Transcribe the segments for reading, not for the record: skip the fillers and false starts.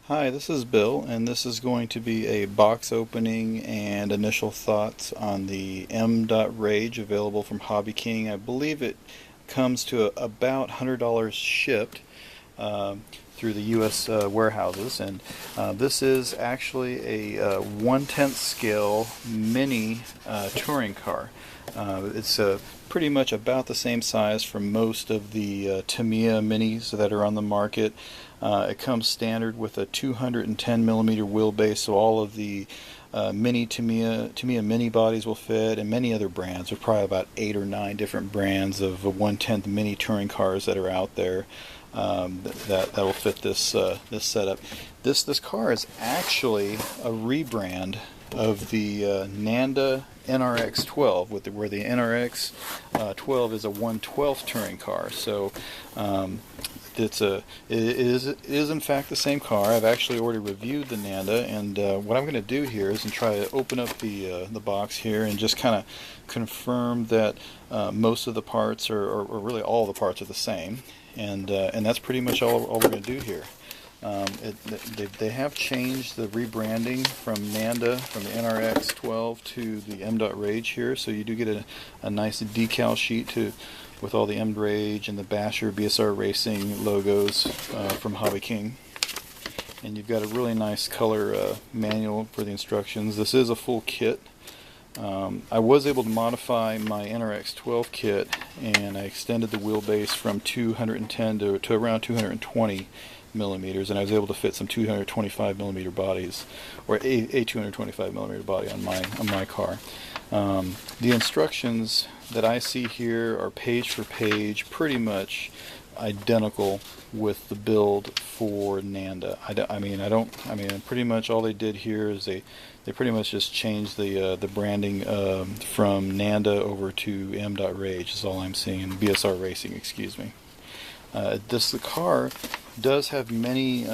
Hi, this is Bill, and this is going to be a box opening and initial thoughts on the M.Rage available from Hobby King. I believe it comes to about $100 shipped through the U.S. Warehouses, and this is actually a 1/10 scale mini touring car. It's pretty much about the same size for most of the Tamiya minis that are on the market. It comes standard with a 210 millimeter wheelbase, so all of the mini Tamiya mini bodies will fit, and many other brands. There's probably about 8 or 9 different brands of 1/10 mini touring cars that are out there that will fit this this setup. This car is actually a rebrand of the Nanda NRX 12, where the NRX 12 is a 1/12 touring car. So it is in fact the same car. I've actually already reviewed the Nanda, and what I'm going to do here is try to open up the box here and just kind of confirm that most of the parts or really all the parts are the same, and that's pretty much all we're going to do here. They have changed the rebranding from Nanda, from the NRX 12 to the M.Rage here, so you do get a nice decal sheet with all the M.Rage and the Basher BSR Racing logos from Hobby King. And you've got a really nice color manual for the instructions. This is a full kit. I was able to modify my NRX 12 kit, and I extended the wheelbase from 210 to around 220 millimeters, and I was able to fit some 225 millimeter bodies, or a 225 millimeter body on my car. The instructions that I see here are page for page, pretty much identical with the build for Nanda. Pretty much all they did here is they pretty much just changed the branding from Nanda over to M.Rage is all I'm seeing. BSR Racing, excuse me. The car does have many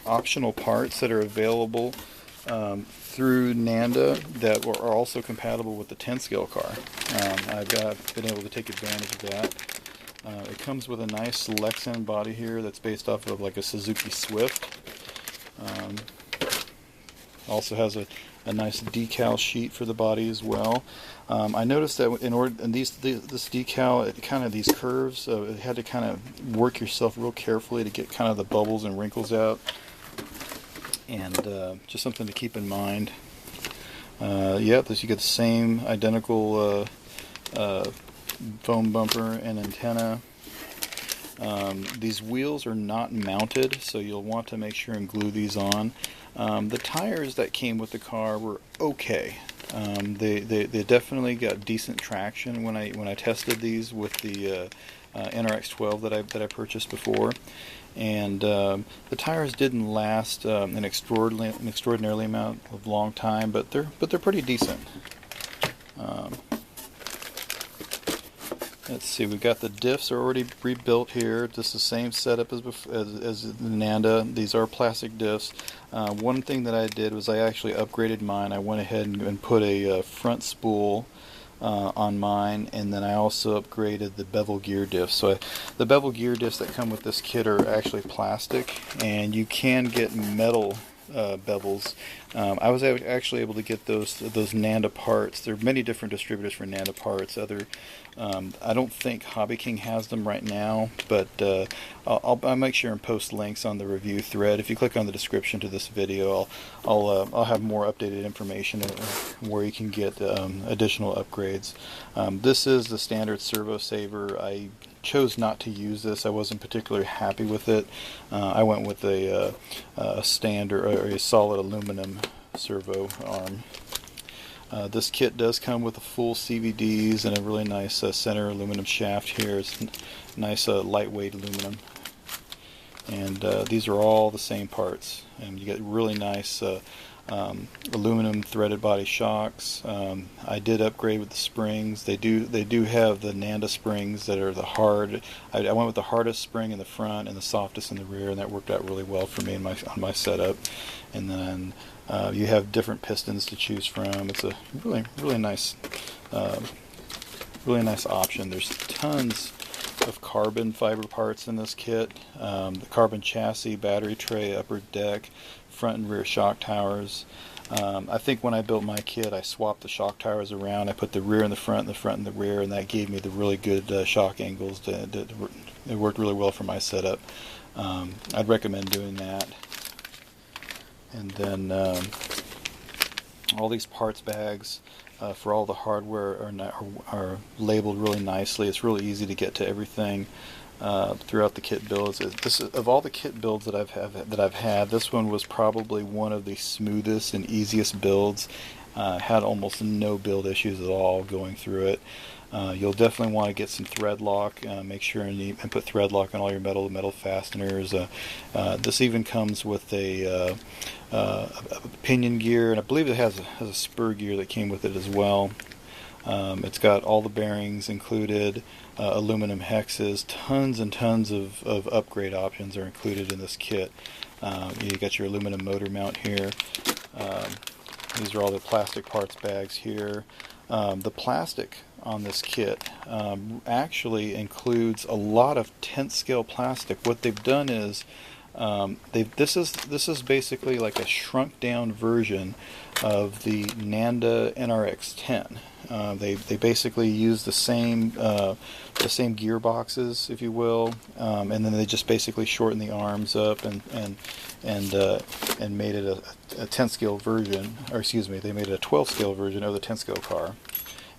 optional parts that are available through Nanda that are also compatible with the 10 scale car. I've been able to take advantage of that. It comes with a nice Lexan body here that's based off of like a Suzuki Swift. Also has a nice decal sheet for the body as well. I noticed that this decal, these curves, it had to kind of work yourself real carefully to get kind of the bubbles and wrinkles out, and just something to keep in mind. You get the same identical foam bumper and antenna. These wheels are not mounted, so you'll want to make sure and glue these on. The tires that came with the car were okay. They definitely got decent traction when I tested these with the NRX 12 that I purchased before, and the tires didn't last an extraordinarily amount of long time, but they're pretty decent. Let's see, we got the diffs are already rebuilt here. This is the same setup as the Nanda. These are plastic diffs. One thing that I did was I actually upgraded mine. I went ahead and put a front spool on mine, and then I also upgraded the bevel gear diffs. So the bevel gear diffs that come with this kit are actually plastic, and you can get metal bevels. I was actually able to get those Nanda parts. There are many different distributors for Nanda parts. I don't think Hobby King has them right now, but I'll make sure and post links on the review thread. If you click on the description to this video, I'll have more updated information where you can get additional upgrades. This is the standard Servo Saver. I chose not to use this. I wasn't particularly happy with it. I went with a standard or a solid aluminum servo arm. This kit does come with a full CVDs and a really nice center aluminum shaft here. It's nice lightweight aluminum, and these are all the same parts. And you get really nice aluminum threaded body shocks. I did upgrade with the springs. They do have the Nanda springs that are the hard. I went with the hardest spring in the front and the softest in the rear, and that worked out really well for me on my setup. And then you have different pistons to choose from. It's a really nice option. There's tons of carbon fiber parts in this kit. The carbon chassis, battery tray, upper deck, front and rear shock towers. I think when I built my kit, I swapped the shock towers around. I put the rear in the front and the rear, and that gave me the really good shock angles. It worked really well for my setup. I'd recommend doing that. And then all these parts bags for all the hardware are labeled really nicely. It's really easy to get to everything throughout the kit builds. Of all the kit builds that I've had, this one was probably one of the smoothest and easiest builds. Had almost no build issues at all going through it. You'll definitely want to get some thread lock. Make sure and put thread lock on all your metal fasteners. This even comes with a pinion gear, and I believe it has a spur gear that came with it as well. It's got all the bearings included, aluminum hexes, tons and tons of upgrade options are included in this kit. You got your aluminum motor mount here. These are all the plastic parts bags here. The plastic on this kit actually includes a lot of 10th scale plastic. What they've done is this is basically like a shrunk down version of the Nanda NRX 10. They basically use the same gearboxes, if you will, and then they just basically shorten the arms up and made it a 10 scale version, or excuse me, they made it a 12 scale version of the 10 scale car,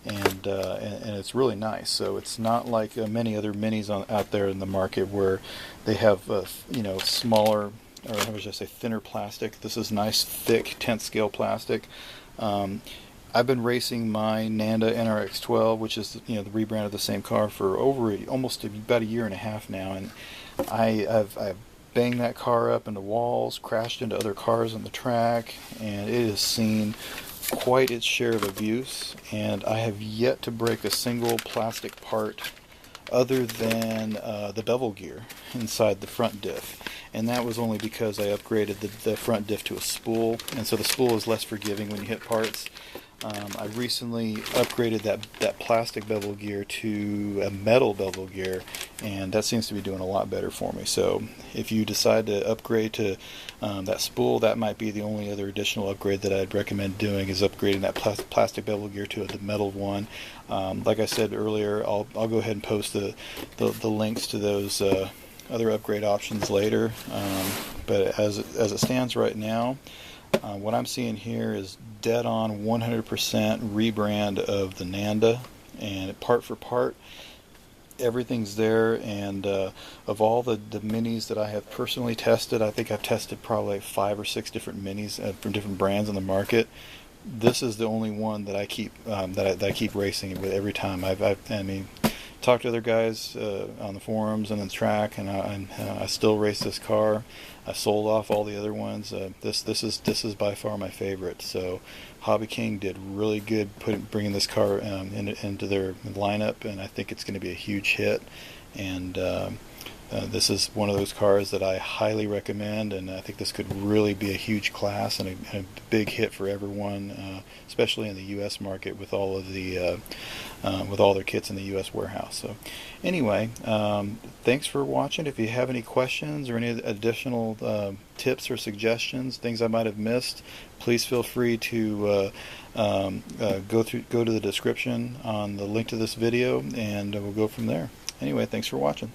and it's really nice. So it's not like many other minis out there in the market where they have smaller, or how should I say, thinner plastic. This is nice, thick 10th scale plastic. I've been racing my Nanda NRX 12, which is the rebrand of the same car, for almost about a year and a half now, and I've banged that car up into walls, crashed into other cars on the track, and it has seen quite its share of abuse, and I have yet to break a single plastic part other than the bevel gear inside the front diff, and that was only because I upgraded the front diff to a spool, and so the spool is less forgiving when you hit parts. I recently upgraded that plastic bevel gear to a metal bevel gear, and that seems to be doing a lot better for me. So if you decide to upgrade to that spool, that might be the only other additional upgrade that I'd recommend doing, is upgrading that plastic bevel gear to the metal one. Like I said earlier, I'll go ahead and post the links to those other upgrade options later. But as it stands right now, what I'm seeing here is dead on 100% rebrand of the Nanda, and part for part everything's there. And of all the minis that I have personally tested, I think I've tested probably 5 or 6 different minis from different brands on the market. This is the only one that I keep that I keep racing with every time. I talked to other guys on the forums and the track, and I still race this car. I sold off all the other ones. This is by far my favorite. So Hobby King did really good bringing this car into their lineup, and I think it's going to be a huge hit. And this is one of those cars that I highly recommend, and I think this could really be a huge class and a big hit for everyone, especially in the U.S. market with all of the with all their kits in the U.S. warehouse. So anyway, thanks for watching. If you have any questions or any additional tips or suggestions, things I might have missed, please feel free to go to the description on the link to this video, and we'll go from there. Anyway, thanks for watching.